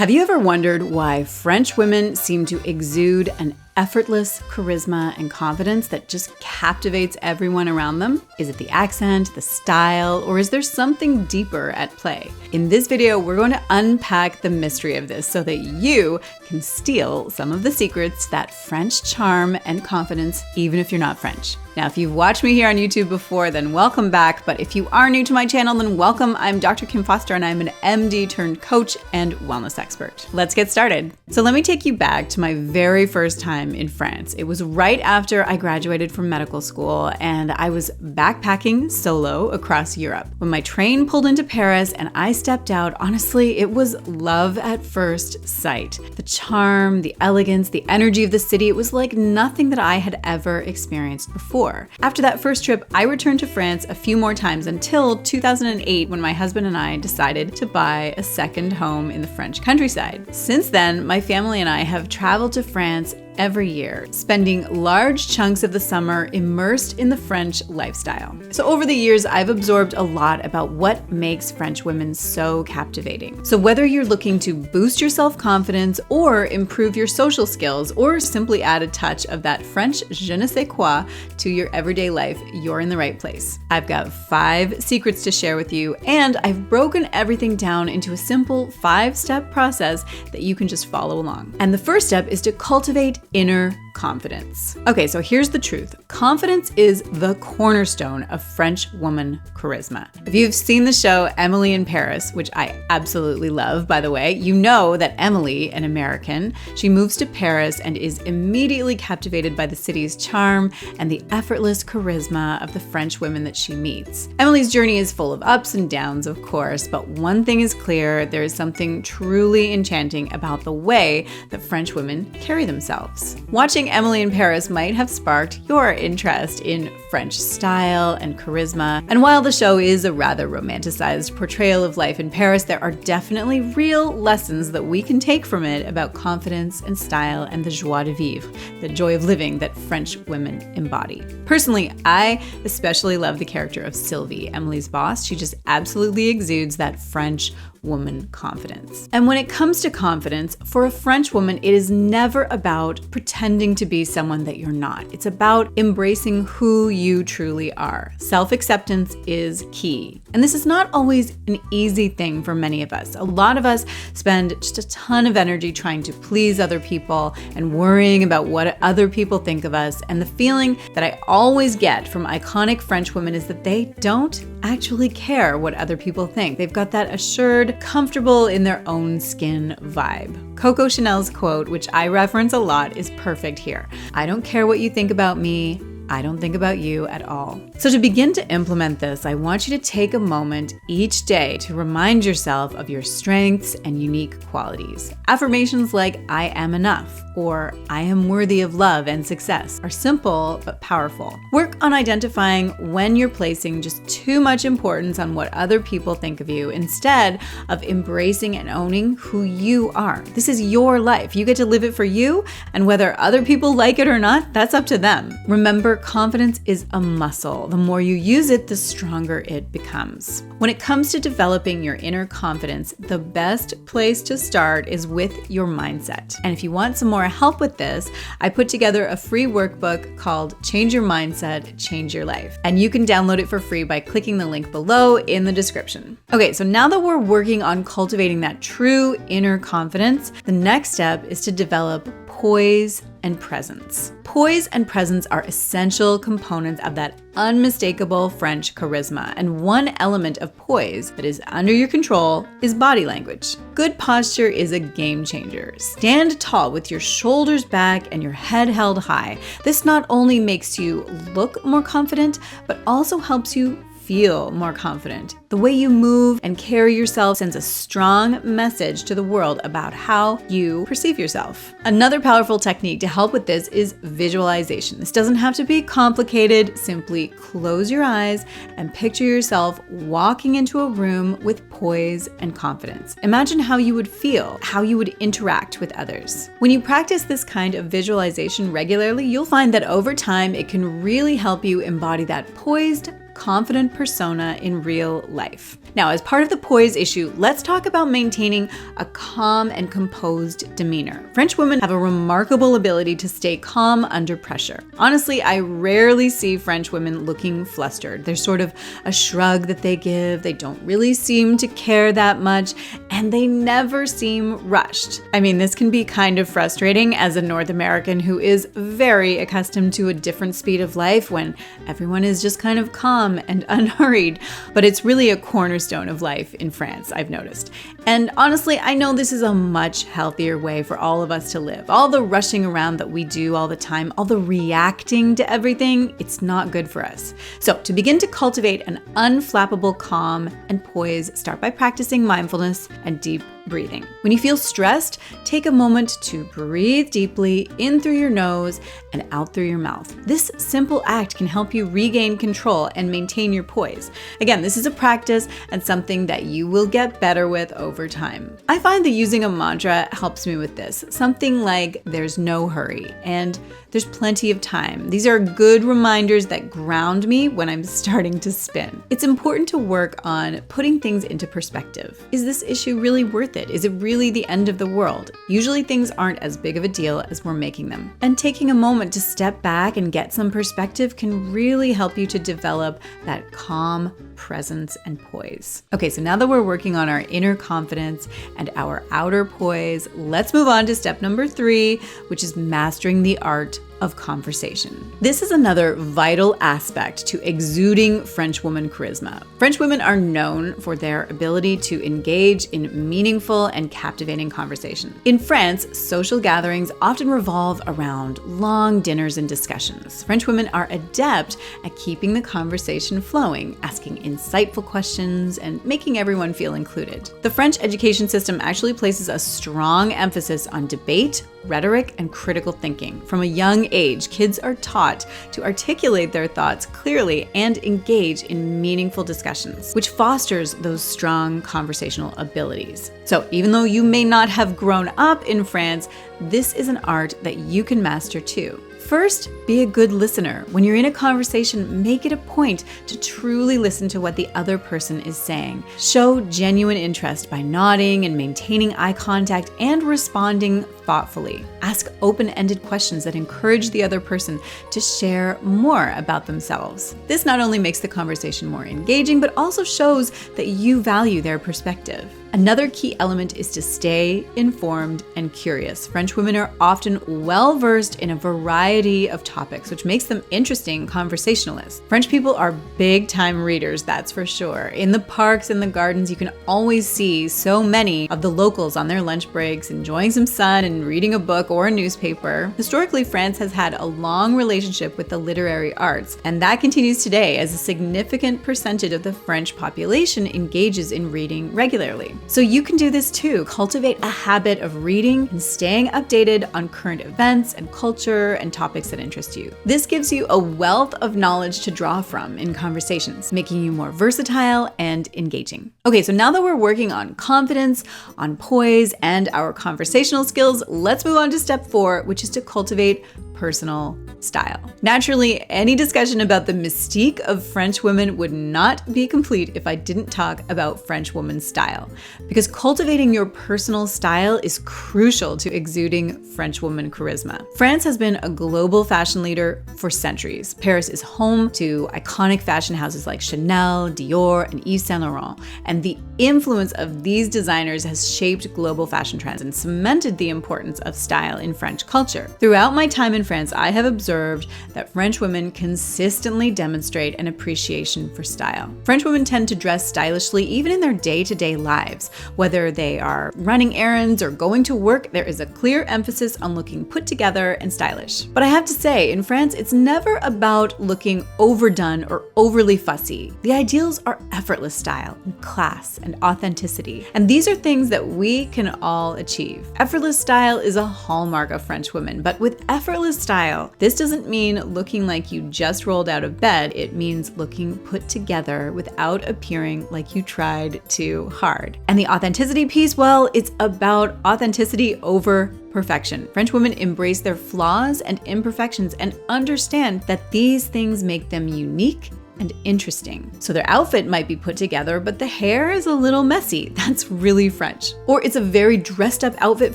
Have you ever wondered why French women seem to exude an effortless charisma and confidence that just captivates everyone around them? Is it the accent, the style, or is there something deeper at play? In this video, we're going to unpack the mystery of this so that you can steal some of the secrets to that French charm and confidence, even if you're not French. Now, if you've watched me here on YouTube before, then welcome back. But if you are new to my channel, then welcome. I'm Dr. Kim Foster, and I'm an MD turned coach and wellness expert. Let's get started. So let me take you back to my very first time in France. It was right after I graduated from medical school, and I was backpacking solo across Europe. When my train pulled into Paris and I stepped out, honestly, it was love at first sight. The charm, the elegance, the energy of the city, it was like nothing that I had ever experienced before. After that first trip, I returned to France a few more times until 2008, when my husband and I decided to buy a second home in the French countryside. Since then, my family and I have traveled to France every year, spending large chunks of the summer immersed in the French lifestyle. So over the years, I've absorbed a lot about what makes French women so captivating. So whether you're looking to boost your self-confidence or improve your social skills, or simply add a touch of that French je ne sais quoi to your everyday life, you're in the right place. I've got 5 secrets to share with you, and I've broken everything down into a simple 5-step process that you can just follow along. And the first step is to cultivate inner confidence. Okay, so here's the truth. Confidence is the cornerstone of French woman charisma. If you've seen the show Emily in Paris, which I absolutely love, by the way, you know that Emily, an American, she moves to Paris and is immediately captivated by the city's charm and the effortless charisma of the French women that she meets. Emily's journey is full of ups and downs, of course, but one thing is clear: there is something truly enchanting about the way that French women carry themselves. Watching Emily in Paris might have sparked your interest in French style and charisma. And while the show is a rather romanticized portrayal of life in Paris, there are definitely real lessons that we can take from it about confidence and style and the joie de vivre, the joy of living that French women embody. Personally, I especially love the character of Sylvie, Emily's boss. She just absolutely exudes that French woman confidence. And when it comes to confidence, for a French woman, it is never about pretending to be someone that you're not. It's about embracing who you truly are. Self-acceptance is key. And this is not always an easy thing for many of us. A lot of us spend just a ton of energy trying to please other people and worrying about what other people think of us. And the feeling that I always get from iconic French women is that they don't actually care what other people think. They've got that assured, comfortable in their own skin vibe. Coco Chanel's quote, which I reference a lot, is perfect here. I don't care what you think about me. I don't think about you at all. So to begin to implement this, I want you to take a moment each day to remind yourself of your strengths and unique qualities. Affirmations like "I am enough" or "I am worthy of love and success" are simple but powerful. Work on identifying when you're placing just too much importance on what other people think of you, instead of embracing and owning who you are. This is your life. You get to live it for you, and whether other people like it or not, that's up to them. Remember, confidence is a muscle. The more you use it, the stronger it becomes. When it comes to developing your inner confidence, the best place to start is with your mindset. And if you want some more help with this, I put together a free workbook called Change Your Mindset, Change Your Life. And you can download it for free by clicking the link below in the description. Okay, so now that we're working on cultivating that true inner confidence, the next step is to develop poise and presence. Poise and presence are essential components of that unmistakable French charisma, and one element of poise that is under your control is body language. Good posture is a game changer. Stand tall with your shoulders back and your head held high. This not only makes you look more confident, but also helps you feel more confident. The way you move and carry yourself sends a strong message to the world about how you perceive yourself. Another powerful technique to help with this is visualization. This doesn't have to be complicated. Simply close your eyes and picture yourself walking into a room with poise and confidence. Imagine how you would feel, how you would interact with others. When you practice this kind of visualization regularly, you'll find that over time it can really help you embody that poised, confident persona in real life. Now, as part of the poise issue, let's talk about maintaining a calm and composed demeanor. French women have a remarkable ability to stay calm under pressure. Honestly, I rarely see French women looking flustered. There's sort of a shrug that they give. They don't really seem to care that much, and they never seem rushed. I mean, this can be kind of frustrating as a North American who is very accustomed to a different speed of life when everyone is just kind of calm and unhurried, but it's really a cornerstone of life in France, I've noticed. And honestly, I know this is a much healthier way for all of us to live. All the rushing around that we do all the time, all the reacting to everything, it's not good for us. So to begin to cultivate an unflappable calm and poise, start by practicing mindfulness and deep breathing. When you feel stressed, take a moment to breathe deeply in through your nose and out through your mouth. This simple act can help you regain control and maintain your poise. Again, this is a practice and something that you will get better with over time. I find that using a mantra helps me with this. Something like, there's no hurry and there's plenty of time. These are good reminders that ground me when I'm starting to spin. It's important to work on putting things into perspective. Is this issue really worth it? Is it really the end of the world? Usually things aren't as big of a deal as we're making them. And taking a moment to step back and get some perspective can really help you to develop that calm presence and poise. Okay, so now that we're working on our inner confidence and our outer poise, let's move on to step number 3, which is mastering the art of conversation. This is another vital aspect to exuding French woman charisma. French women are known for their ability to engage in meaningful and captivating conversation. In France, social gatherings often revolve around long dinners and discussions. French women are adept at keeping the conversation flowing, asking insightful questions, and making everyone feel included. The French education system actually places a strong emphasis on debate, rhetoric, and critical thinking. From a young age, kids are taught to articulate their thoughts clearly and engage in meaningful discussions, which fosters those strong conversational abilities. So even though you may not have grown up in France, this is an art that you can master too. First, be a good listener. When you're in a conversation, make it a point to truly listen to what the other person is saying. Show genuine interest by nodding and maintaining eye contact and responding thoughtfully. Ask open-ended questions that encourage the other person to share more about themselves. This not only makes the conversation more engaging, but also shows that you value their perspective. Another key element is to stay informed and curious. French women are often well-versed in a variety of topics, which makes them interesting conversationalists. French people are big-time readers, that's for sure. In the parks and the gardens, you can always see so many of the locals on their lunch breaks, enjoying some sun and reading a book or a newspaper. Historically, France has had a long relationship with the literary arts, and that continues today as a significant percentage of the French population engages in reading regularly. So you can do this too. Cultivate a habit of reading and staying updated on current events and culture and topics that interest you. This gives you a wealth of knowledge to draw from in conversations, making you more versatile and engaging. Okay, so now that we're working on confidence, on poise, and our conversational skills, let's move on to step 4, which is to cultivate personal style. Naturally, any discussion about the mystique of French women would not be complete if I didn't talk about French women's style, because cultivating your personal style is crucial to exuding French woman charisma. France has been a global fashion leader for centuries. Paris is home to iconic fashion houses like Chanel, Dior, and Yves Saint Laurent, and the influence of these designers has shaped global fashion trends and cemented the importance of style in French culture. Throughout my time in France, I have observed that French women consistently demonstrate an appreciation for style. French women tend to dress stylishly even in their day-to-day lives. Whether they are running errands or going to work, there is a clear emphasis on looking put together and stylish. But I have to say, in France, it's never about looking overdone or overly fussy. The ideals are effortless style and class and authenticity. And these are things that we can all achieve. Effortless style is a hallmark of French women, but with effortless style, this doesn't mean looking like you just rolled out of bed. It means looking put together without appearing like you tried too hard. And the authenticity piece, well, it's about authenticity over perfection. French women embrace their flaws and imperfections and understand that these things make them unique and interesting. So their outfit might be put together, but the hair is a little messy. That's really French. Or it's a very dressed up outfit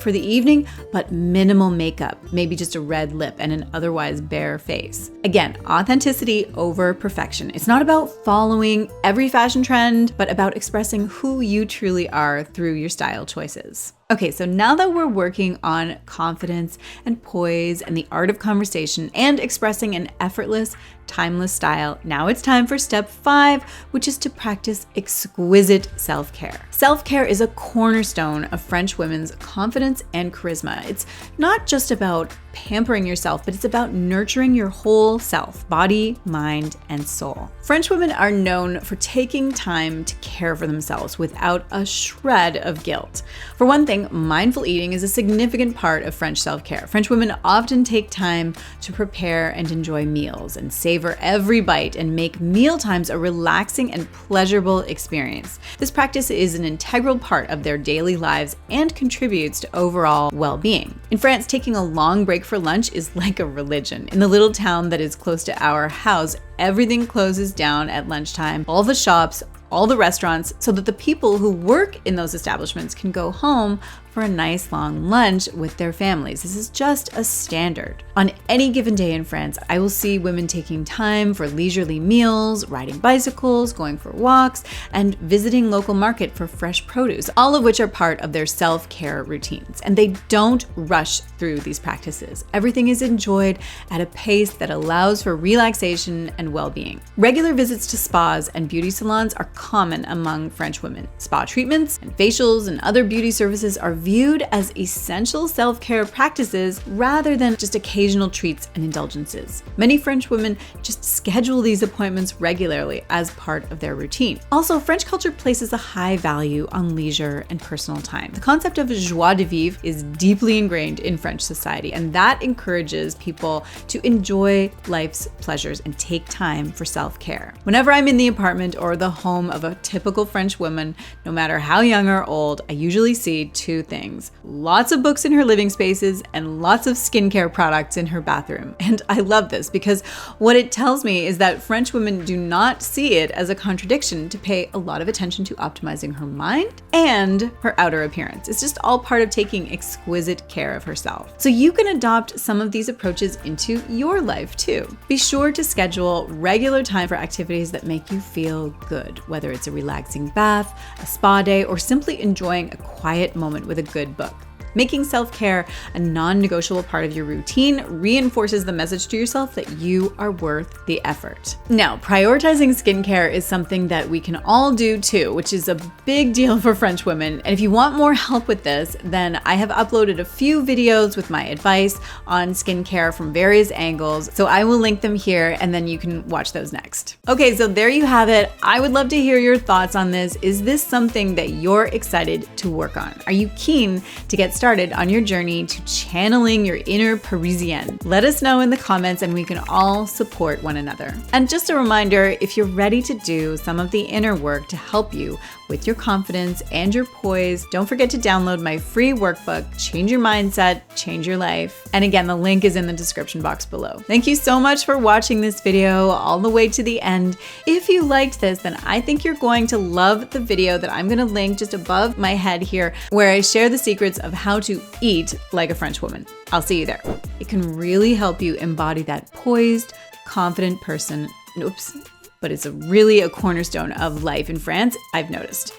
for the evening, but minimal makeup, maybe just a red lip and an otherwise bare face. Again, authenticity over perfection. It's not about following every fashion trend, but about expressing who you truly are through your style choices. Okay, so now that we're working on confidence and poise and the art of conversation and expressing an effortless, timeless style, now it's time for step 5, which is to practice exquisite self-care. Self-care is a cornerstone of French women's confidence and charisma. It's not just about pampering yourself, but it's about nurturing your whole self, body, mind, and soul. French women are known for taking time to care for themselves without a shred of guilt. For one thing, mindful eating is a significant part of French self-care. French women often take time to prepare and enjoy meals and savor every bite and make meal times a relaxing and pleasurable experience. This practice is an integral part of their daily lives and contributes to overall well-being. In France, taking a long break for lunch is like a religion. In the little town that is close to our house, everything closes down at lunchtime, all the shops, all the restaurants, so that the people who work in those establishments can go home for a nice long lunch with their families. This is just a standard. On any given day in France, I will see women taking time for leisurely meals, riding bicycles, going for walks, and visiting local market for fresh produce, all of which are part of their self-care routines. And they don't rush through these practices. Everything is enjoyed at a pace that allows for relaxation and well-being. Regular visits to spas and beauty salons are common among French women. Spa treatments and facials and other beauty services are viewed as essential self-care practices rather than just occasional treats and indulgences. Many French women just schedule these appointments regularly as part of their routine. Also, French culture places a high value on leisure and personal time. The concept of joie de vivre is deeply ingrained in French society, and that encourages people to enjoy life's pleasures and take time for self-care. Whenever I'm in the apartment or the home of a typical French woman, no matter how young or old, I usually see two things. Lots of books in her living spaces and lots of skincare products in her bathroom. And I love this because what it tells me is that French women do not see it as a contradiction to pay a lot of attention to optimizing her mind and her outer appearance. It's just all part of taking exquisite care of herself. So you can adopt some of these approaches into your life too. Be sure to schedule regular time for activities that make you feel good, whether it's a relaxing bath, a spa day, or simply enjoying a quiet moment with a good book. Making self-care a non-negotiable part of your routine reinforces the message to yourself that you are worth the effort. Now, prioritizing skincare is something that we can all do too, which is a big deal for French women. And if you want more help with this, then I have uploaded a few videos with my advice on skincare from various angles. So I will link them here and then you can watch those next. Okay, so there you have it. I would love to hear your thoughts on this. Is this something that you're excited to work on? Are you keen to get started on your journey to channeling your inner Parisienne? Let us know in the comments and we can all support one another. And just a reminder, if you're ready to do some of the inner work to help you with your confidence and your poise, don't forget to download my free workbook, Change Your Mindset, Change Your Life. And again, the link is in the description box below. Thank you so much for watching this video all the way to the end. If you liked this, then I think you're going to love the video that I'm going to link just above my head here, where I share the secrets of how to eat like a French woman. I'll see you there. It can really help you embody that poised, confident person. Oops. But it's really a cornerstone of life in France, I've noticed.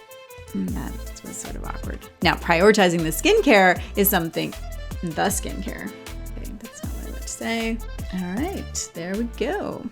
That was sort of awkward. Now, prioritizing the skincare is something, the skincare. Okay, that's not what I meant to say. All right, there we go.